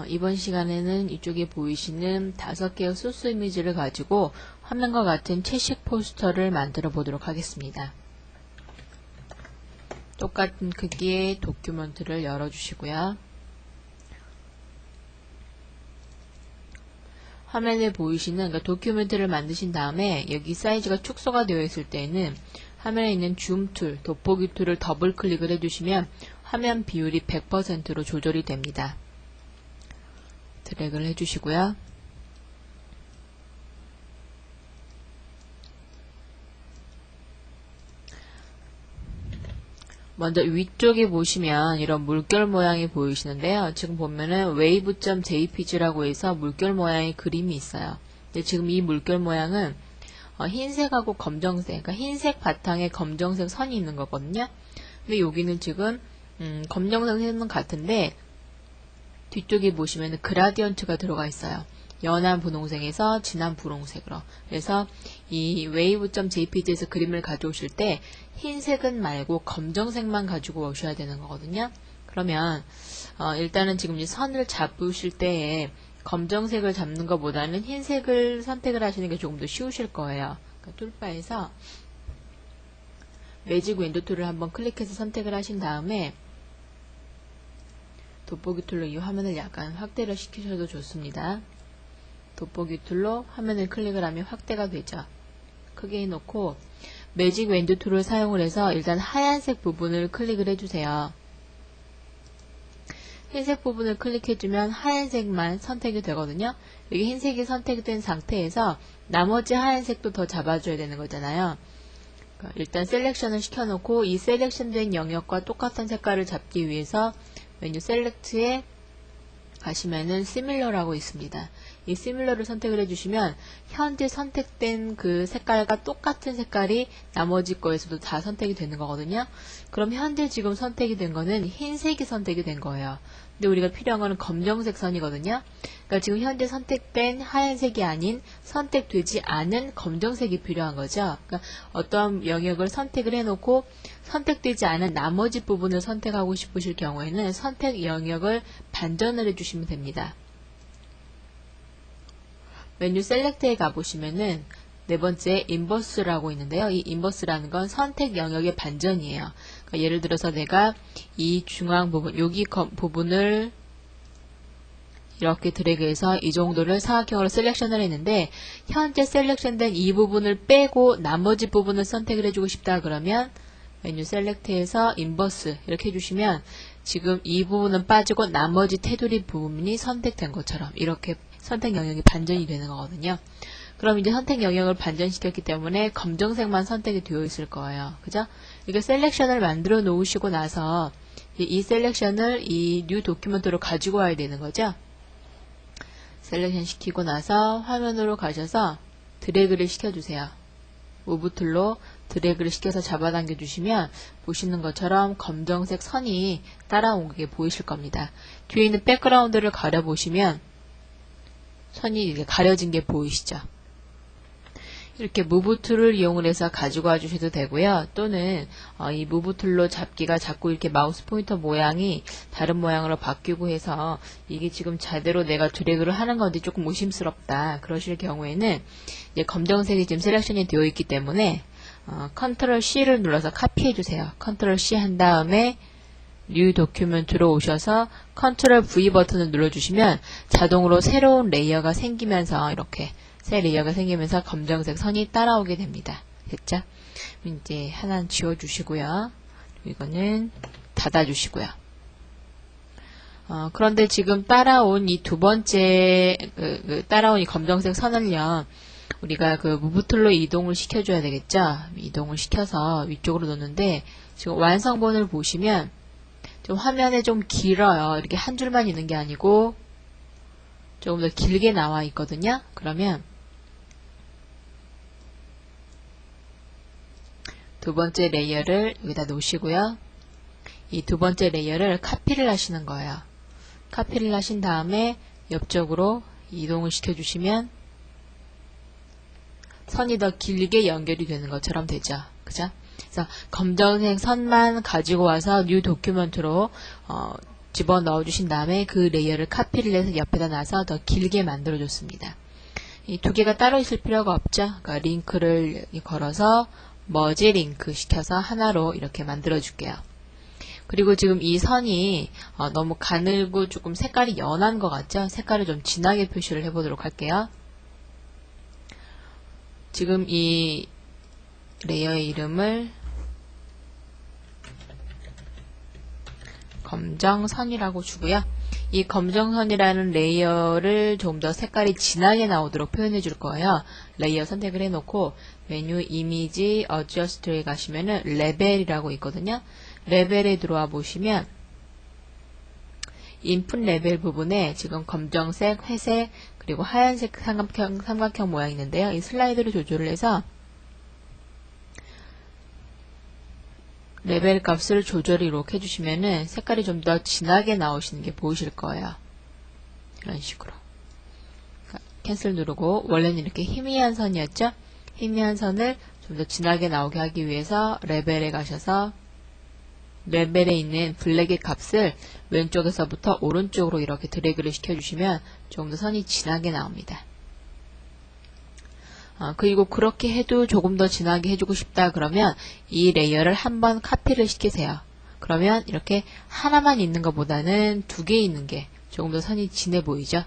이번 시간에는 이쪽에 보이시는 5개의 소스 이미지를 가지고 화면과 같은 채식 포스터를 만들어 보도록 하겠습니다. 똑같은 크기의 도큐먼트를 열어주시고요. 화면에 보이시는 도큐멘트를 만드신 다음에 여기 사이즈가 축소가 되어 있을 때에는 화면에 있는 줌 툴, 돋보기 툴을 더블 클릭을 해주시면 화면 비율이 100%로 조절이 됩니다. 드래그를 해주시고요. 먼저 위쪽에 보시면 이런 물결 모양이 보이시는데요. 지금 보면은 wave.jpg라고 해서 물결 모양의 그림이 있어요. 근데 지금 이 물결 모양은 흰색하고 검정색, 그러니까 흰색 바탕에 검정색 선이 있는 거거든요. 근데 여기는 지금 검정색 선은 같은데 뒤쪽에 보시면 그라디언트가 들어가 있어요. 연한 분홍색에서 진한 분홍색으로. 그래서 이 wave.jpg에서 그림을 가져오실 때 흰색은 말고 검정색만 가지고 오셔야 되는 거거든요. 그러면 일단은 지금 이 선을 잡으실 때에 검정색을 잡는 것보다는 흰색을 선택을 하시는 게 조금 더 쉬우실 거예요. 그러니까 툴바에서 매직 윈도 툴을 한번 클릭해서 선택을 하신 다음에 돋보기 툴로 이 화면을 약간 확대를 시키셔도 좋습니다. 돋보기 툴로 화면을 클릭을 하면 확대가 되죠. 크게 해놓고 매직 윈도 툴을 사용을 해서 일단 하얀색 부분을 클릭을 해주세요. 흰색 부분을 클릭해주면 하얀색만 선택이 되거든요. 여기 흰색이 선택된 상태에서 나머지 하얀색도 더 잡아줘야 되는 거잖아요. 일단 셀렉션을 시켜놓고 이 셀렉션된 영역과 똑같은 색깔을 잡기 위해서 메뉴 셀렉트에 가시면은 시밀러라고 있습니다. 이 시밀러를 선택을 해주시면 현재 선택된 그 색깔과 똑같은 색깔이 나머지 거에서도 다 선택이 되는 거거든요. 그럼 현재 지금 선택이 된 거는 흰색이 선택이 된 거예요. 근데 우리가 필요한 거는 검정색 선이거든요. 그러니까 지금 현재 선택된 하얀색이 아닌 선택되지 않은 검정색이 필요한 거죠. 그러니까 어떠한 영역을 선택을 해놓고 선택되지 않은 나머지 부분을 선택하고 싶으실 경우에는 선택 영역을 반전을 해주시면 됩니다. 메뉴 셀렉트에 가보시면은 네 번째 인버스라고 있는데요. 이 인버스라는 건 선택 영역의 반전이에요. 그러니까 예를 들어서 내가 이 중앙 부분, 여기 부분을 이렇게 드래그해서 이 정도를 사각형으로 셀렉션을 했는데 현재 셀렉션된 이 부분을 빼고 나머지 부분을 선택을 해주고 싶다 그러면 메뉴 셀렉트에서 인버스 이렇게 해주시면 지금 이 부분은 빠지고 나머지 테두리 부분이 선택된 것처럼 이렇게 선택 영역이 반전이 되는 거거든요. 그럼 이제 선택 영역을 반전시켰기 때문에 검정색만 선택이 되어 있을 거예요. 그죠? 이게 셀렉션을 만들어 놓으시고 나서 이 셀렉션을 이 뉴 도큐먼트로 가지고 와야 되는 거죠. 셀렉션 시키고 나서 화면으로 가셔서 드래그를 시켜주세요. 무브 툴로 드래그를 시켜서 잡아당겨 주시면 보시는 것처럼 검정색 선이 따라온 게 보이실 겁니다. 뒤에 있는 백그라운드를 가려보시면 선이 이렇게 가려진 게 보이시죠? 이렇게 무브 툴을 이용을 해서 가지고 와 주셔도 되고요. 또는 이 무브 툴로 잡기가 자꾸 이렇게 마우스 포인터 모양이 다른 모양으로 바뀌고 해서 이게 지금 제대로 내가 드래그를 하는 건지 조금 의심스럽다. 그러실 경우에는 이제 검정색이 지금 셀렉션이 되어 있기 때문에 컨트롤 C를 눌러서 카피해 주세요. 컨트롤 C 한 다음에 뉴 도큐멘트로 오셔서 컨트롤 V 버튼을 눌러주시면 자동으로 새로운 레이어가 생기면서 이렇게 새 레이어가 생기면서 검정색 선이 따라오게 됩니다. 됐죠? 이제 하나는 지워주시고요. 이거는 닫아주시고요. 그런데 지금 따라온 이 두 번째 따라온 이 검정색 선을요. 우리가 그 무브 툴로 이동을 시켜줘야 되겠죠? 이동을 시켜서 위쪽으로 놓는데 지금 완성본을 보시면 좀 화면에 좀 길어요. 이렇게 한 줄만 있는 게 아니고 조금 더 길게 나와 있거든요. 그러면 두 번째 레이어를 여기다 놓으시고요. 이 두 번째 레이어를 카피를 하시는 거예요. 카피를 하신 다음에 옆쪽으로 이동을 시켜주시면 선이 더 길게 연결이 되는 것처럼 되죠. 그죠? 그래서 검정색 선만 가지고 와서 뉴 도큐먼트로 집어넣어 주신 다음에 그 레이어를 카피를 해서 옆에다 놔서 더 길게 만들어 줬습니다. 이 두 개가 따로 있을 필요가 없죠. 그러니까 링크를 걸어서 머지 링크 시켜서 하나로 이렇게 만들어 줄게요. 그리고 지금 이 선이 너무 가늘고 조금 색깔이 연한 것 같죠? 색깔을 좀 진하게 표시를 해보도록 할게요. 지금 이 레이어의 이름을 검정선이라고 주고요. 이 검정선이라는 레이어를 좀 더 색깔이 진하게 나오도록 표현해 줄 거예요. 레이어 선택을 해놓고 메뉴 이미지 어저스트에 가시면은 레벨이라고 있거든요. 레벨에 들어와 보시면 인풋 레벨 부분에 지금 검정색, 회색, 그리고 하얀색 삼각형 모양이 있는데요. 이 슬라이드를 조절을 해서 레벨 값을 조절을 이렇게 해주시면은 색깔이 좀 더 진하게 나오시는 게 보이실 거예요. 이런 식으로. 캔슬 누르고, 원래는 이렇게 희미한 선이었죠? 희미한 선을 좀 더 진하게 나오게 하기 위해서 레벨에 가셔서 레벨에 있는 블랙의 값을 왼쪽에서부터 오른쪽으로 이렇게 드래그를 시켜주시면 조금 더 선이 진하게 나옵니다. 그리고 그렇게 해도 조금 더 진하게 해주고 싶다 그러면 이 레이어를 한번 카피를 시키세요. 그러면 이렇게 하나만 있는 것보다는 두 개 있는 게 조금 더 선이 진해 보이죠?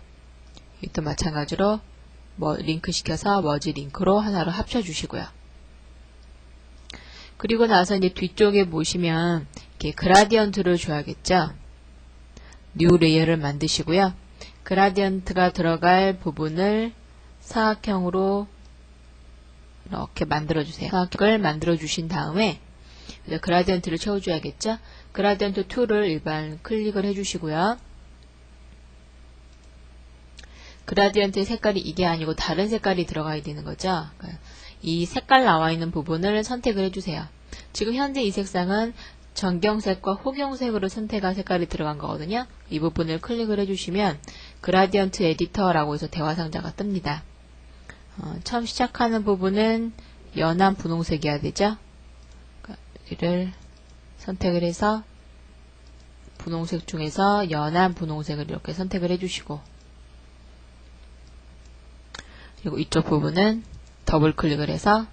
이것도 마찬가지로 링크 시켜서 머지 링크로 하나로 합쳐 주시고요. 그리고 나서 이제 뒤쪽에 보시면 이렇게 그라디언트를 줘야겠죠? 뉴 레이어를 만드시고요. 그라디언트가 들어갈 부분을 사각형으로 이렇게 만들어주세요. 사각형을 만들어주신 다음에 그라디언트를 채워줘야겠죠? 그라디언트 툴을 일반 클릭을 해주시고요. 그라디언트의 색깔이 이게 아니고 다른 색깔이 들어가야 되는 거죠. 이 색깔 나와 있는 부분을 선택을 해주세요. 지금 현재 이 색상은 전경색과 호경색으로 선택한 색깔이 들어간 거거든요. 이 부분을 클릭을 해주시면 그라디언트 에디터라고 해서 대화 상자가 뜹니다. 처음 시작하는 부분은 연한 분홍색이어야 되죠. 여기를 선택을 해서 분홍색 중에서 연한 분홍색을 이렇게 선택을 해주시고, 그리고 이쪽 부분은 더블 클릭을 해서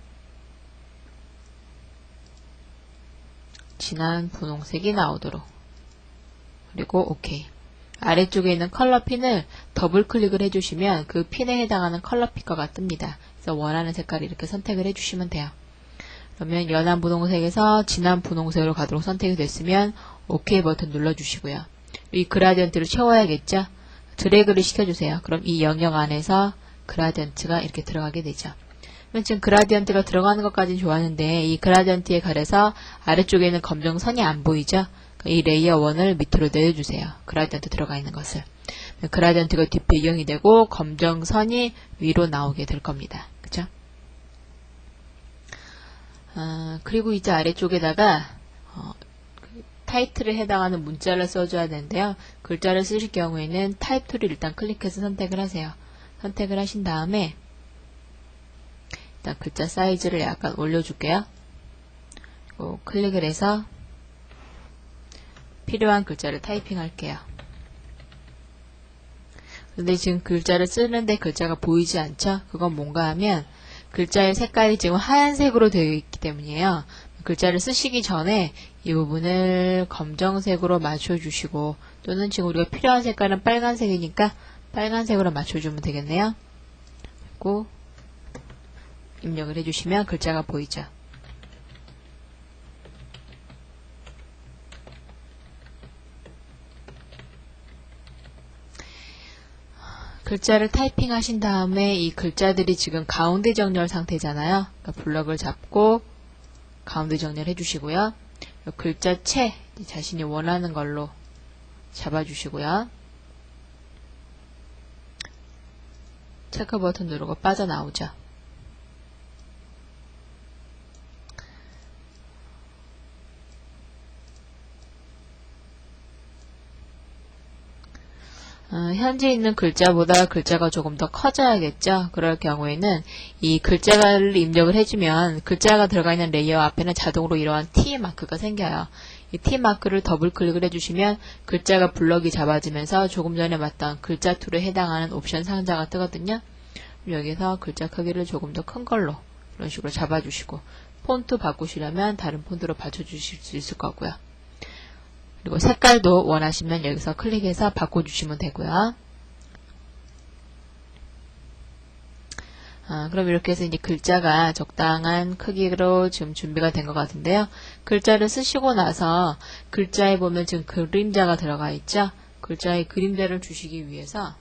진한 분홍색이 나오도록, 그리고 OK. 아래쪽에 있는 컬러 핀을 더블 클릭을 해주시면 그 핀에 해당하는 컬러 픽커가 뜹니다. 그래서 원하는 색깔을 이렇게 선택을 해주시면 돼요. 그러면 연한 분홍색에서 진한 분홍색으로 가도록 선택이 됐으면 OK 버튼 눌러주시고요. 이 그라디언트를 채워야겠죠? 드래그를 시켜주세요. 그럼 이 영역 안에서 그라디언트가 이렇게 들어가게 되죠. 지금 그라디언트가 들어가는 것까지는 좋았는데 이 그라디언트에 가려서 아래쪽에 있는 검정선이 안 보이죠? 이 레이어 1을 밑으로 내려주세요. 그라디언트 들어가 있는 것을. 그라디언트가 뒷배경이 되고 검정선이 위로 나오게 될 겁니다. 그죠? 그리고 이제 아래쪽에다가 타이틀에 해당하는 문자를 써줘야 되는데요. 글자를 쓰실 경우에는 타입 툴을 일단 클릭해서 선택을 하세요. 선택을 하신 다음에 일단 글자 사이즈를 약간 올려줄게요. 그리고 클릭을 해서 필요한 글자를 타이핑 할게요. 근데 지금 글자를 쓰는데 글자가 보이지 않죠? 그건 뭔가 하면 글자의 색깔이 지금 하얀색으로 되어 있기 때문이에요. 글자를 쓰시기 전에 이 부분을 검정색으로 맞춰주시고, 또는 지금 우리가 필요한 색깔은 빨간색이니까 빨간색으로 맞춰주면 되겠네요. 그리고 입력을 해주시면 글자가 보이죠. 글자를 타이핑 하신 다음에 이 글자들이 지금 가운데 정렬 상태잖아요. 그러니까 블럭을 잡고 가운데 정렬 해주시고요. 글자체 자신이 원하는 걸로 잡아주시고요. 체크 버튼 누르고 빠져나오죠. 현재 있는 글자보다 글자가 조금 더 커져야겠죠. 그럴 경우에는 이 글자를 입력을 해주면 글자가 들어가 있는 레이어 앞에는 자동으로 이러한 T 마크가 생겨요. 이 T 마크를 더블 클릭을 해주시면 글자가 블럭이 잡아지면서 조금 전에 봤던 글자 툴에 해당하는 옵션 상자가 뜨거든요. 여기서 글자 크기를 조금 더 큰 걸로 이런 식으로 잡아주시고 폰트 바꾸시려면 다른 폰트로 받쳐주실 수 있을 거고요. 그리고 색깔도 원하시면 여기서 클릭해서 바꿔주시면 되고요. 그럼 이렇게 해서 이제 글자가 적당한 크기로 지금 준비가 된 것 같은데요. 글자를 쓰시고 나서 글자에 보면 지금 그림자가 들어가 있죠. 글자에 그림자를 주시기 위해서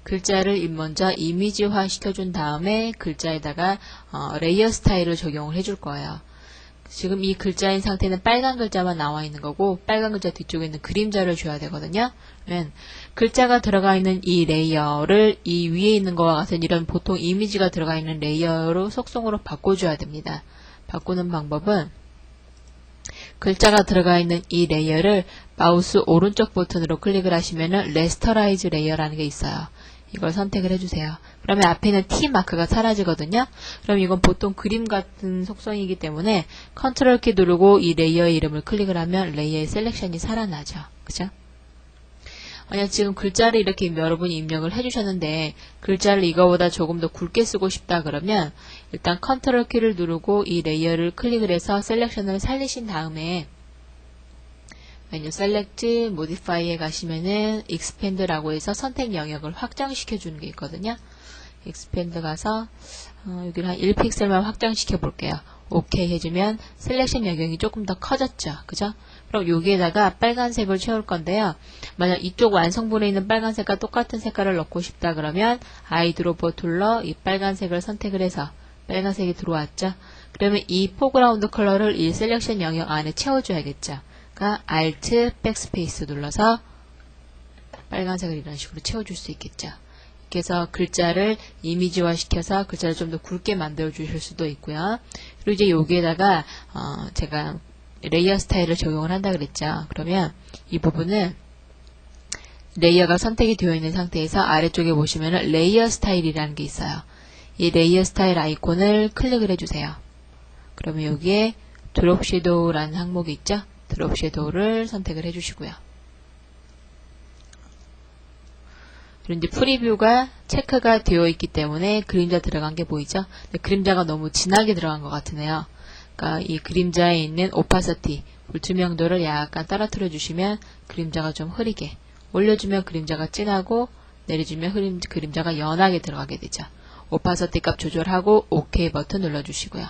글자를 먼저 이미지화 시켜준 다음에 글자에다가 레이어 스타일을 적용을 해줄 거예요. 지금 이 글자인 상태는 빨간 글자만 나와 있는 거고 빨간 글자 뒤쪽에 있는 그림자를 줘야 되거든요. 그러면 글자가 들어가 있는 이 레이어를 이 위에 있는 거와 같은 이런 보통 이미지가 들어가 있는 레이어로 속성으로 바꿔줘야 됩니다. 바꾸는 방법은 글자가 들어가 있는 이 레이어를 마우스 오른쪽 버튼으로 클릭을 하시면은 레스터라이즈 레이어라는 게 있어요. 이걸 선택을 해주세요. 그러면 앞에 있는 T 마크가 사라지거든요. 그럼 이건 보통 그림 같은 속성이기 때문에 컨트롤 키 누르고 이 레이어의 이름을 클릭을 하면 레이어의 셀렉션이 살아나죠. 그죠? 만약 지금 글자를 이렇게 여러분이 입력을 해주셨는데 글자를 이거보다 조금 더 굵게 쓰고 싶다 그러면 일단 컨트롤 키를 누르고 이 레이어를 클릭을 해서 셀렉션을 살리신 다음에 메뉴 셀렉트 모디파이에 가시면은 익스펜드라고 해서 선택 영역을 확장시켜 주는 게 있거든요. 익스펜드 가서 여기를 한 1픽셀만 확장시켜 볼게요. 오케이 해주면 셀렉션 영역이 조금 더 커졌죠. 그죠? 그럼 여기에다가 빨간색을 채울 건데요. 만약 이쪽 완성본에 있는 빨간색과 똑같은 색깔을 넣고 싶다 그러면 아이드로퍼 툴러 이 빨간색을 선택을 해서 빨간색이 들어왔죠. 그러면 이 포그라운드 컬러를 이 셀렉션 영역 안에 채워줘야겠죠. 그러니까 Alt 백스페이스 눌러서 빨간색을 이런 식으로 채워줄 수 있겠죠. 이렇게 해서 글자를 이미지화 시켜서 글자를 좀 더 굵게 만들어 주실 수도 있고요. 그리고 이제 여기에다가 제가 레이어 스타일을 적용을 한다 그랬죠. 그러면 이 부분은 레이어가 선택이 되어 있는 상태에서 아래쪽에 보시면은 레이어 스타일이라는 게 있어요. 이 레이어 스타일 아이콘을 클릭을 해주세요. 그러면 여기에 드롭 섀도우라는 항목이 있죠. 드롭 섀도우를 선택을 해주시고요. 그리고 이제 프리뷰가 체크가 되어 있기 때문에 그림자 들어간 게 보이죠? 근데 그림자가 너무 진하게 들어간 것 같으네요. 그러니까 이 그림자에 있는 오파시티, 불투명도를 약간 떨어뜨려 주시면 그림자가 좀 흐리게, 올려주면 그림자가 진하고 내려주면 그림자가 연하게 들어가게 되죠. 오파시티 값 조절하고 OK 버튼 눌러주시고요.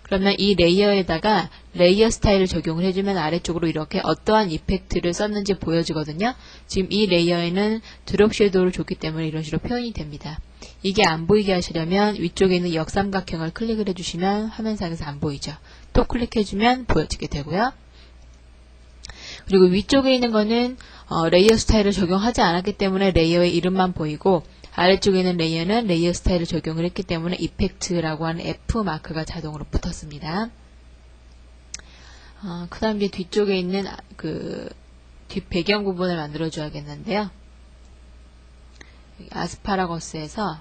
그러면 이 레이어에다가 레이어 스타일을 적용을 해주면 아래쪽으로 이렇게 어떠한 이펙트를 썼는지 보여지거든요. 지금 이 레이어에는 드롭 섀도우를 줬기 때문에 이런 식으로 표현이 됩니다. 이게 안 보이게 하시려면 위쪽에 있는 역삼각형을 클릭을 해주시면 화면상에서 안 보이죠. 또 클릭해주면 보여지게 되고요. 그리고 위쪽에 있는 거는 레이어 스타일을 적용하지 않았기 때문에 레이어의 이름만 보이고 아래쪽에 있는 레이어는 레이어 스타일을 적용을 했기 때문에 이펙트라고 하는 F 마크가 자동으로 붙었습니다. 그 다음 이제 뒤쪽에 있는 뒷 배경 부분을 만들어 줘야겠는데요. 아스파라거스에서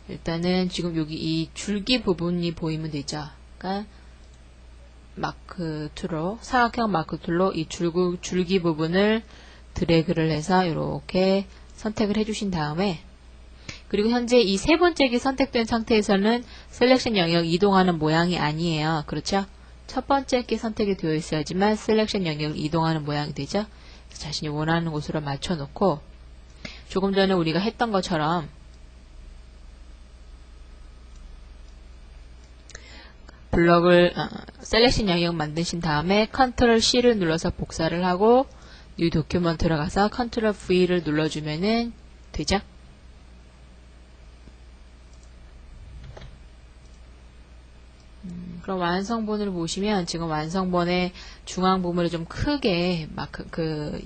일단은 지금 여기 이 줄기 부분이 보이면 되죠. 그러니까 마크 툴로, 사각형 마크 툴로 이 줄기 부분을 드래그를 해서 이렇게 선택을 해주신 다음에 그리고 현재 이 세 번째 게 선택된 상태에서는 셀렉션 영역 이동하는 모양이 아니에요. 그렇죠? 첫 번째 게 선택이 되어 있어야지만 셀렉션 영역을 이동하는 모양이 되죠. 자신이 원하는 곳으로 맞춰 놓고 조금 전에 우리가 했던 것처럼 블럭을 셀렉션 영역 만드신 다음에 컨트롤 C를 눌러서 복사를 하고 뉴 도큐먼트 들어가서 컨트롤 V를 눌러주면은 되죠? 그럼 완성본을 보시면 지금 완성본의 중앙 부분에 좀 크게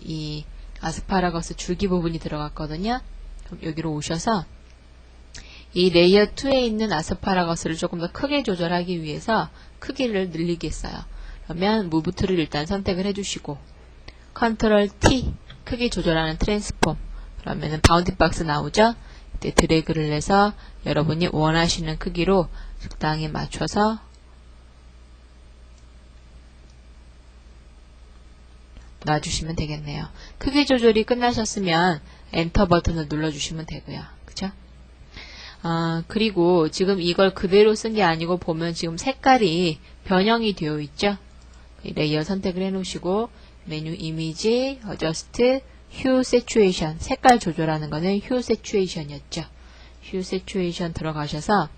이 아스파라거스 줄기 부분이 들어갔거든요. 그럼 여기로 오셔서 이 레이어 2에 있는 아스파라거스를 조금 더 크게 조절하기 위해서 크기를 늘리겠어요. 그러면 무브 툴을 일단 선택을 해주시고 컨트롤 T 크기 조절하는 트랜스폼 그러면은 바운딩 박스 나오죠. 이때 드래그를 해서 여러분이 원하시는 크기로 적당히 맞춰서 놔주시면 되겠네요. 크기 조절이 끝나셨으면 엔터 버튼을 눌러주시면 되고요. 그죠? 그리고 지금 이걸 그대로 쓴 게 아니고 보면 지금 색깔이 변형이 되어 있죠? 레이어 선택을 해 놓으시고 메뉴 이미지, 어저스트, 휴 세츄에이션, 색깔 조절하는 거는 휴 세츄에이션이었죠. 휴 세츄에이션 들어가셔서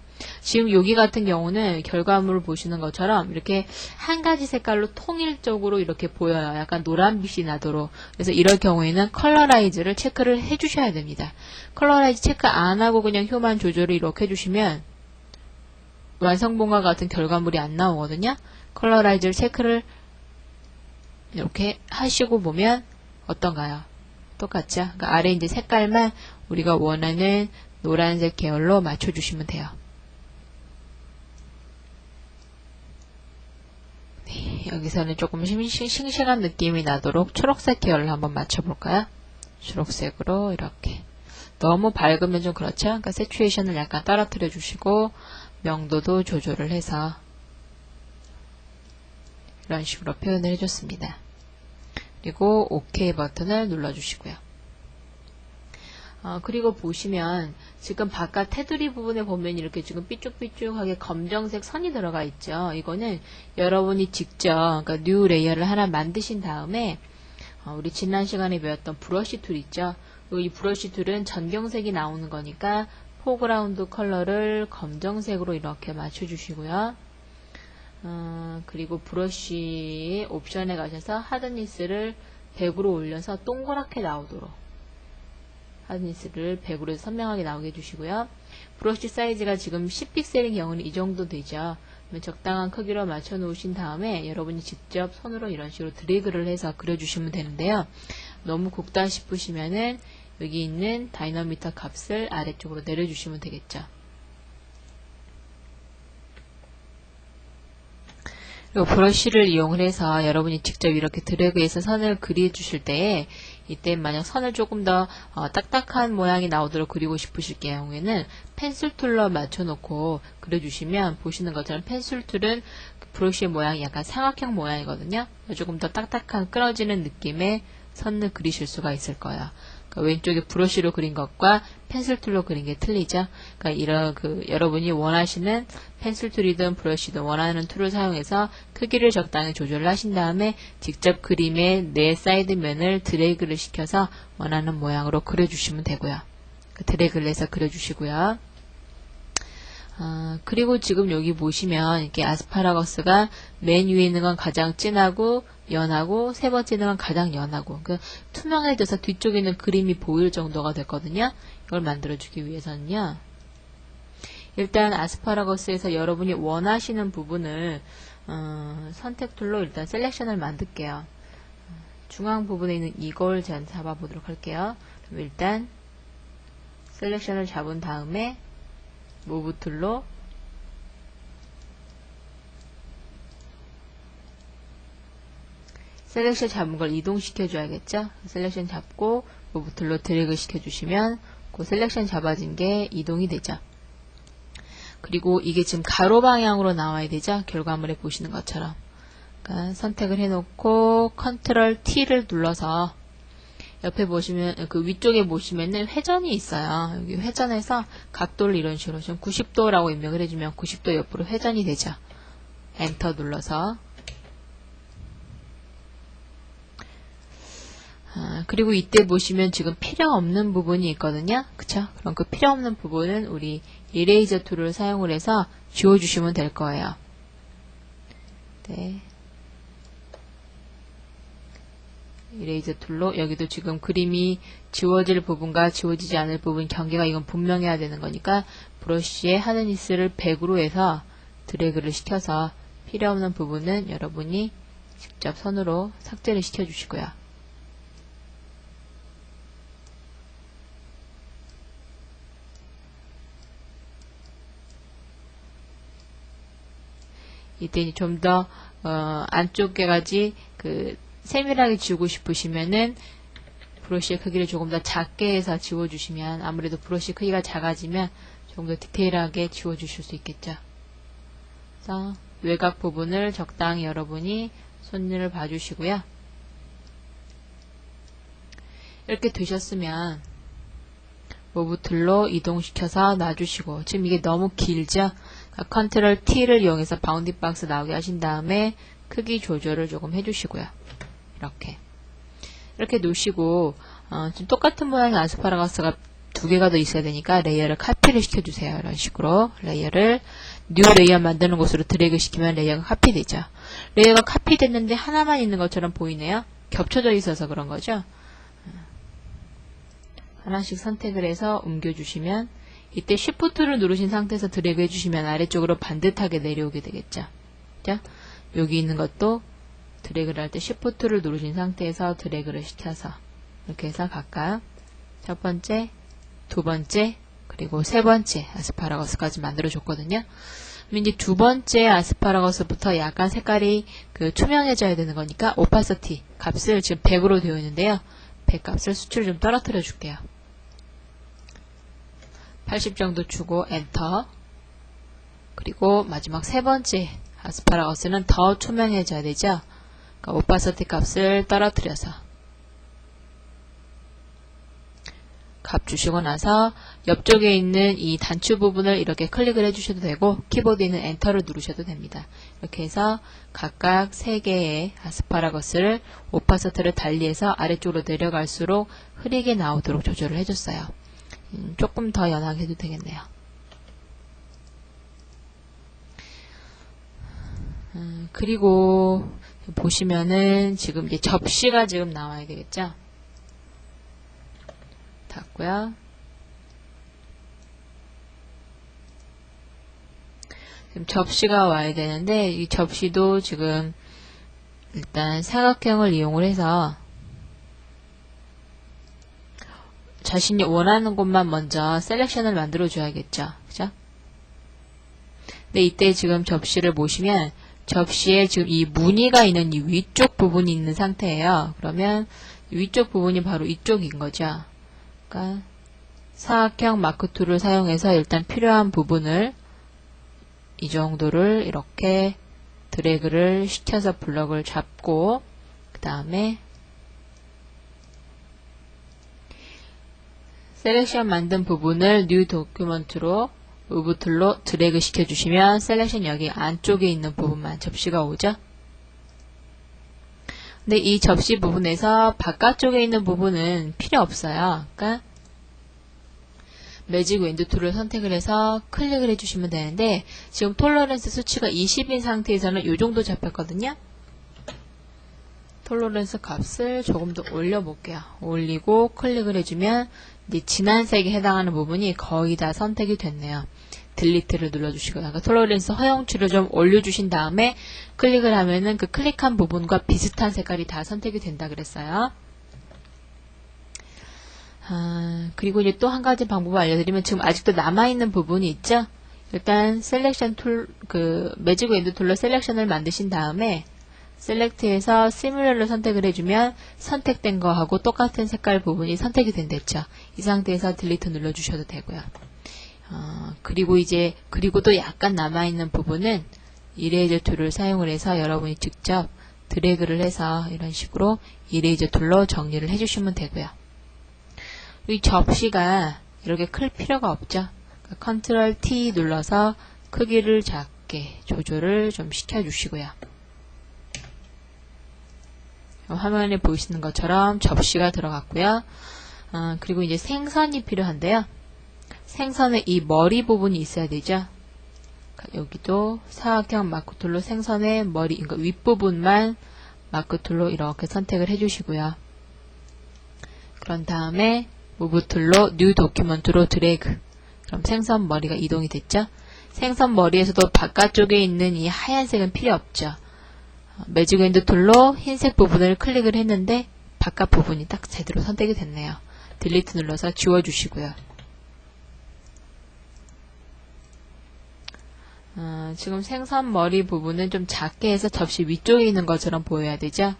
지금 여기 같은 경우는 결과물을 보시는 것처럼 이렇게 한 가지 색깔로 통일적으로 이렇게 보여요. 약간 노란빛이 나도록. 그래서 이럴 경우에는 컬러라이즈를 체크를 해주셔야 됩니다. 컬러라이즈 체크 안 하고 그냥 휴만 조절을 이렇게 해주시면 완성본과 같은 결과물이 안 나오거든요. 컬러라이즈를 체크를 이렇게 하시고 보면 어떤가요? 똑같죠? 그러니까 아래 이제 색깔만 우리가 원하는 노란색 계열로 맞춰주시면 돼요. 네, 여기서는 조금 싱싱한 느낌이 나도록 초록색 계열을 한번 맞춰볼까요? 초록색으로 이렇게. 너무 밝으면 좀 그렇죠? 그러니까 세츄에이션을 약간 떨어뜨려 주시고 명도도 조절을 해서 이런 식으로 표현을 해줬습니다. 그리고 OK 버튼을 눌러주시고요. 그리고 보시면 지금 바깥 테두리 부분에 보면 이렇게 지금 삐쭉삐쭉하게 검정색 선이 들어가 있죠. 이거는 여러분이 직접 그러니까 뉴 레이어를 하나 만드신 다음에 우리 지난 시간에 배웠던 브러쉬 툴 있죠. 이 브러쉬 툴은 전경색이 나오는 거니까 포그라운드 컬러를 검정색으로 이렇게 맞춰주시고요. 그리고 브러쉬 옵션에 가셔서 하드니스를 100으로 올려서 동그랗게 나오도록 하드니스를 100으로 해서 선명하게 나오게 해주시고요. 브러쉬 사이즈가 지금 10픽셀인 경우는 이 정도 되죠. 그러면 적당한 크기로 맞춰 놓으신 다음에 여러분이 직접 손으로 이런 식으로 드래그를 해서 그려주시면 되는데요. 너무 굵다 싶으시면은 여기 있는 다이너미터 값을 아래쪽으로 내려주시면 되겠죠. 그리고 브러쉬를 이용을 해서 여러분이 직접 이렇게 드래그해서 선을 그려 주실 때에 이때 만약 선을 조금 더 딱딱한 모양이 나오도록 그리고 싶으실 경우에는 펜슬 툴로 맞춰놓고 그려주시면 보시는 것처럼 펜슬 툴은 브러쉬의 모양이 약간 삼각형 모양이거든요. 조금 더 딱딱한 끊어지는 느낌의 선을 그리실 수가 있을 거예요. 그러니까 왼쪽에 브러쉬로 그린 것과 펜슬 툴로 그린 게 틀리죠. 그러니까 이런 여러분이 원하시는 펜슬 툴이든 브러쉬든 원하는 툴을 사용해서 크기를 적당히 조절을 하신 다음에 직접 그림의 네 사이드면을 드래그를 시켜서 원하는 모양으로 그려주시면 되고요. 드래그를 해서 그려주시고요. 그리고 지금 여기 보시면 이렇게 아스파라거스가 맨 위에 있는 건 가장 진하고 연하고 세 번째는 건 가장 연하고 투명해져서 뒤쪽에 있는 그림이 보일 정도가 됐거든요. 이걸 만들어주기 위해서는요. 일단 아스파라거스에서 여러분이 원하시는 부분을 선택 툴로 일단 셀렉션을 만들게요. 중앙 부분에 있는 이걸 제가 잡아보도록 할게요. 그럼 일단 셀렉션을 잡은 다음에 무브 툴로 셀렉션 잡은 걸 이동시켜 줘야겠죠. 셀렉션 잡고 무브 툴로 드래그 시켜 주시면 그 셀렉션 잡아진 게 이동이 되죠. 그리고 이게 지금 가로 방향으로 나와야 되죠. 결과물에 보시는 것처럼. 그러니까 선택을 해놓고 컨트롤 T를 눌러서 옆에 보시면 그 위쪽에 보시면은 회전이 있어요. 여기 회전해서 각도를 이런 식으로 좀 90도라고 입력을 해주면 90도 옆으로 회전이 되죠. 엔터 눌러서 그리고 이때 보시면 지금 필요 없는 부분이 있거든요. 그쵸? 그럼 그 필요 없는 부분은 우리 이레이저 툴을 사용을 해서 지워주시면 될 거예요. 네. 이레이저 툴로 여기도 지금 그림이 지워질 부분과 지워지지 않을 부분 경계가 이건 분명해야 되는 거니까 브러쉬의 하드니스를 100으로 해서 드래그를 시켜서 필요 없는 부분은 여러분이 직접 손으로 삭제를 시켜 주시고요. 이때 좀 더 안쪽에까지 세밀하게 지우고 싶으시면은 브러쉬의 크기를 조금 더 작게 해서 지워주시면 아무래도 브러쉬 크기가 작아지면 조금 더 디테일하게 지워주실 수 있겠죠. 그래서 외곽 부분을 적당히 여러분이 손을 봐주시고요. 이렇게 되셨으면 무브 툴로 이동시켜서 놔주시고, 지금 이게 너무 길죠? 컨트롤 T를 이용해서 바운딩 박스 나오게 하신 다음에 크기 조절을 조금 해주시고요. 이렇게 놓으시고, 지금 똑같은 모양의 아스파라거스가 두 개가 더 있어야 되니까 레이어를 카피를 시켜주세요. 이런 식으로 레이어를 뉴 레이어 만드는 곳으로 드래그 시키면 레이어가 카피되죠. 레이어가 카피됐는데 하나만 있는 것처럼 보이네요. 겹쳐져 있어서 그런 거죠. 하나씩 선택을 해서 옮겨주시면, 이때 Shift를 누르신 상태에서 드래그 해주시면 아래쪽으로 반듯하게 내려오게 되겠죠. 자, 여기 있는 것도 드래그를 할 때 Shift를 누르신 상태에서 드래그를 시켜서 이렇게 해서 각각 첫 번째, 두 번째, 그리고 세 번째 아스파라거스까지 만들어줬거든요. 그럼 이제 두 번째 아스파라거스부터 약간 색깔이 투명해져야 되는 거니까 오파시티 값을 지금 100으로 되어 있는데요. 100 값을 수치를 좀 떨어뜨려 줄게요. 80 정도 주고 엔터. 그리고 마지막 세 번째 아스파라거스는 더 투명해져야 되죠. 그러니까 오파시티 값을 떨어뜨려서 값 주시고 나서 옆쪽에 있는 이 단추 부분을 이렇게 클릭을 해주셔도 되고 키보드에 있는 엔터를 누르셔도 됩니다. 이렇게 해서 각각 3개의 아스파라거스를 오파시티를 달리해서 아래쪽으로 내려갈수록 흐리게 나오도록 조절을 해줬어요. 조금 더 연하게 해도 되겠네요. 그리고 보시면은 지금 이제 접시가 지금 나와야 되겠죠? 닫고요. 지금 접시가 와야 되는데 이 접시도 지금 일단 사각형을 이용을 해서 자신이 원하는 곳만 먼저 셀렉션을 만들어 줘야겠죠. 그죠? 근데 이때 지금 접시를 보시면 접시에 지금 이 무늬가 있는 이 위쪽 부분이 있는 상태예요. 그러면 위쪽 부분이 바로 이쪽인 거죠. 그러니까 사각형 마크 툴을 사용해서 일단 필요한 부분을 이 정도를 이렇게 드래그를 시켜서 블럭을 잡고 그 다음에 셀렉션 만든 부분을 뉴 도큐먼트로 무브 툴로 드래그 시켜주시면 셀렉션 여기 안쪽에 있는 부분만 접시가 오죠. 근데 이 접시 부분에서 바깥쪽에 있는 부분은 필요 없어요. 그러니까 매직 윈드 툴을 선택을 해서 클릭을 해주시면 되는데 지금 톨러런스 수치가 20인 상태에서는 이 정도 잡혔거든요. 톨러런스 값을 조금 더 올려볼게요. 올리고 클릭을 해주면 이제 진한 색에 해당하는 부분이 거의 다 선택이 됐네요. 딜리트를 눌러주시고 그러니까 톨러런스 허용치를 좀 올려주신 다음에 클릭을 하면은 그 클릭한 부분과 비슷한 색깔이 다 선택이 된다 그랬어요. 그리고 이제 또 한 가지 방법을 알려드리면 지금 아직도 남아있는 부분이 있죠? 일단 셀렉션 툴, 매직 윈드 툴로 셀렉션을 만드신 다음에 셀렉트에서 시뮬러를 선택을 해주면 선택된 거하고 똑같은 색깔 부분이 선택이 된댔죠. 이 상태에서 딜리트 눌러주셔도 되고요. 그리고 또 약간 남아있는 부분은 이레이저 툴을 사용을 해서 여러분이 직접 드래그를 해서 이런 식으로 이레이저 툴로 정리를 해주시면 되고요. 이 접시가 이렇게 클 필요가 없죠. 컨트롤 T 눌러서 크기를 작게 조절을 좀 시켜주시고요. 화면에 보이시는 것처럼 접시가 들어갔고요. 그리고 이제 생선이 필요한데요. 생선의 이 머리 부분이 있어야 되죠. 여기도 사각형 마크 툴로 생선의 머리, 그러니까 윗부분만 마크 툴로 이렇게 선택을 해주시고요. 그런 다음에 무브 툴로 뉴 도큐먼트로 드래그. 그럼 생선 머리가 이동이 됐죠. 생선 머리에서도 바깥쪽에 있는 이 하얀색은 필요 없죠. 매직 윈드 툴로 흰색 부분을 클릭을 했는데 바깥 부분이 딱 제대로 선택이 됐네요. 딜리트 눌러서 지워주시고요. 지금 생선 머리 부분은 좀 작게 해서 접시 위쪽에 있는 것처럼 보여야 되죠.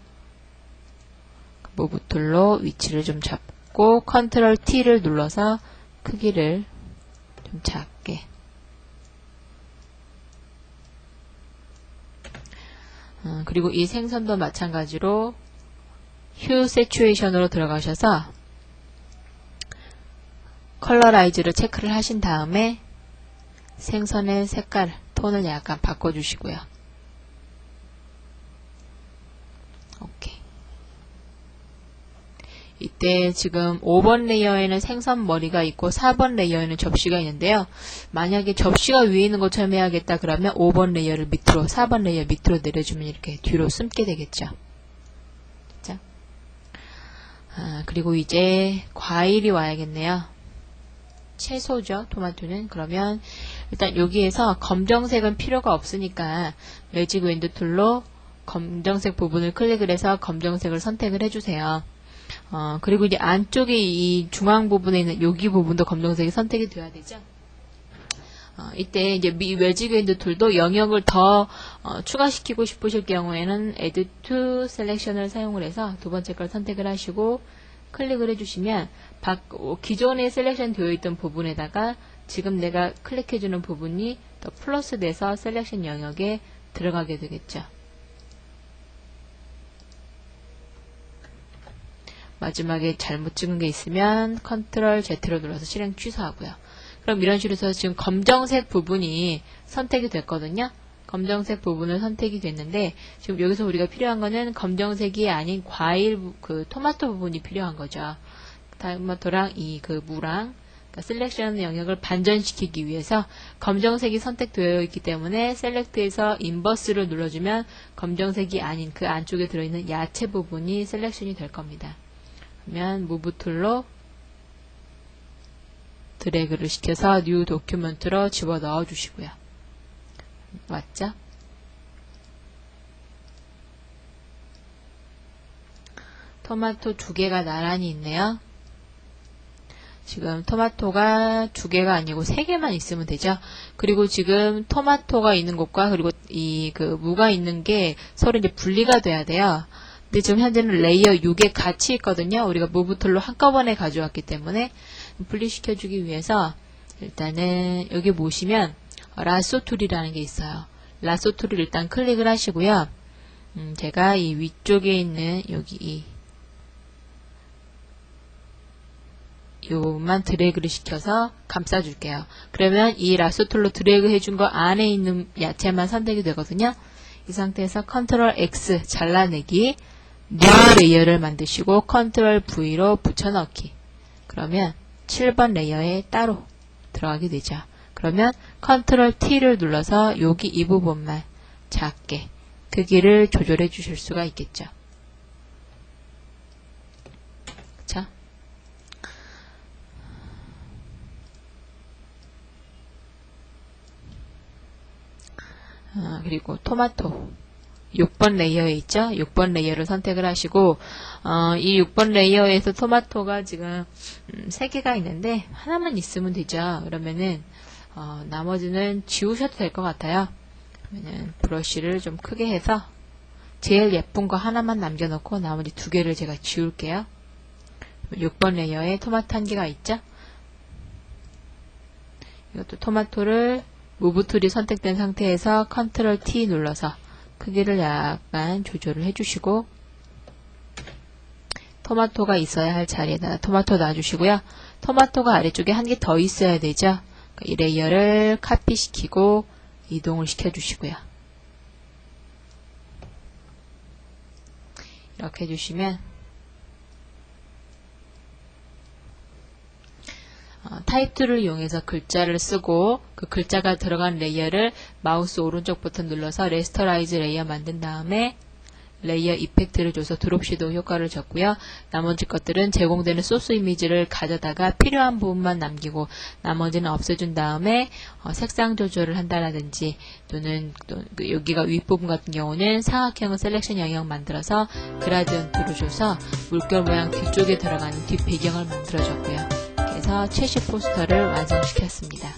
무브 툴로 위치를 좀 잡고 컨트롤 T를 눌러서 크기를 좀 작게. 그리고 이 생선도 마찬가지로 휴 세츄에이션으로 들어가셔서 컬러라이즈를 체크를 하신 다음에 생선의 색깔, 톤을 약간 바꿔주시고요. 오케이. 이때 지금 5번 레이어에는 생선 머리가 있고 4번 레이어에는 접시가 있는데요. 만약에 접시가 위에 있는 것처럼 해야겠다 그러면 5번 레이어를 밑으로, 4번 레이어 밑으로 내려주면 이렇게 뒤로 숨게 되겠죠. 자, 그리고 이제 과일이 와야겠네요. 채소죠, 토마토는. 그러면 일단 여기에서 검정색은 필요가 없으니까 매직 윈드 툴로 검정색 부분을 클릭을 해서 검정색을 선택을 해주세요. 그리고 이제 안쪽에 이 중앙 부분에 있는 여기 부분도 검정색이 선택이 돼야 되죠. 이때 이제 매직 윈드 툴도 영역을 더 추가시키고 싶으실 경우에는 Add to Selection을 사용을 해서 두 번째 걸 선택을 하시고 클릭을 해주시면 기존에 셀렉션 되어 있던 부분에다가 지금 내가 클릭해주는 부분이 더 플러스 돼서 셀렉션 영역에 들어가게 되겠죠. 마지막에 잘못 찍은 게 있으면 컨트롤 Z로 눌러서 실행 취소하고요. 그럼 이런 식으로 해서 지금 검정색 부분이 선택이 됐거든요. 검정색 부분은 선택이 됐는데 지금 여기서 우리가 필요한 거는 검정색이 아닌 과일 토마토 부분이 필요한 거죠. 토마토랑 무랑 그러니까 셀렉션 영역을 반전시키기 위해서 검정색이 선택되어 있기 때문에 셀렉트에서 인버스를 눌러주면 검정색이 아닌 그 안쪽에 들어있는 야채 부분이 셀렉션이 될 겁니다. 그러면 무브 툴로 드래그를 시켜서 뉴 도큐먼트로 집어넣어 주시고요. 맞죠? 토마토 두 개가 나란히 있네요. 지금 토마토가 두 개가 아니고 세 개만 있으면 되죠. 그리고 지금 토마토가 있는 곳과 그리고 무가 있는 게 서로 이제 분리가 돼야 돼요. 근데 지금 현재는 레이어 6에 같이 있거든요. 우리가 무브 툴로 한꺼번에 가져왔기 때문에 분리시켜주기 위해서 일단은 여기 보시면 라쏘 툴이라는 게 있어요. 라쏘 툴을 일단 클릭을 하시고요. 제가 이 위쪽에 있는 여기 요만 드래그를 시켜서 감싸줄게요. 그러면 이 라쏘 툴로 드래그 해준 거 안에 있는 야채만 선택이 되거든요. 이 상태에서 컨트롤 X 잘라내기, 뉴 레이어를 만드시고 컨트롤 V로 붙여넣기. 그러면 7번 레이어에 따로 들어가게 되죠. 그러면 컨트롤 T를 눌러서 여기 이 부분만 작게 크기를 조절해 주실 수가 있겠죠. 자, 그리고 토마토 6번 레이어에 있죠. 6번 레이어를 선택을 하시고 이 6번 레이어에서 토마토가 지금 3개가 있는데 하나만 있으면 되죠. 그러면은 나머지는 지우셔도 될 것 같아요. 그러면은 브러쉬를 좀 크게 해서 제일 예쁜 거 하나만 남겨놓고 나머지 2개를 제가 지울게요. 6번 레이어에 토마토 1개가 있죠. 이것도 토마토를 무브 툴이 선택된 상태에서 컨트롤 T 눌러서 크기를 약간 조절을 해주시고 토마토가 있어야 할 자리에다 토마토 놔주시고요. 토마토가 아래쪽에 1개 더 있어야 되죠. 이 레이어를 카피시키고 이동을 시켜주시고요. 이렇게 해주시면 타입2를 이용해서 글자를 쓰고 그 글자가 들어간 레이어를 마우스 오른쪽 버튼 눌러서 레스터라이즈 레이어 만든 다음에 레이어 이펙트를 줘서 드롭 섀도우 효과를 줬고요. 나머지 것들은 제공되는 소스 이미지를 가져다가 필요한 부분만 남기고 나머지는 없애준 다음에 색상 조절을 한다라든지 또는 여기가 윗부분 같은 경우는 사각형을 셀렉션 영역 만들어서 그라디언트로 줘서 물결 모양 뒤쪽에 들어가는 뒷 배경을 만들어줬고요. 그래서 최시 포스터를 완성시켰습니다.